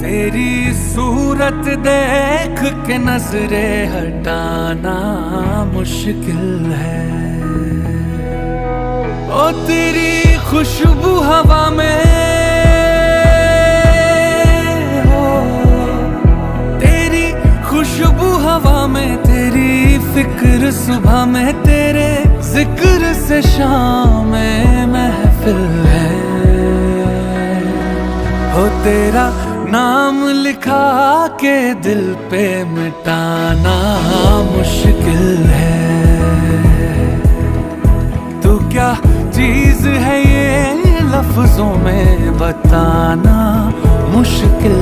तेरी सूरत देख के नजरे हटाना मुश्किल है। ओ तेरी खुशबू हवा में हो, तेरी खुशबू हवा में, तेरी फिक्र सुबह में, तेरे जिक्र से शाम में महफिल है। हो तेरा नाम लिखा के दिल पे मिटाना मुश्किल है। तू क्या चीज है ये लफ्जों में बताना मुश्किल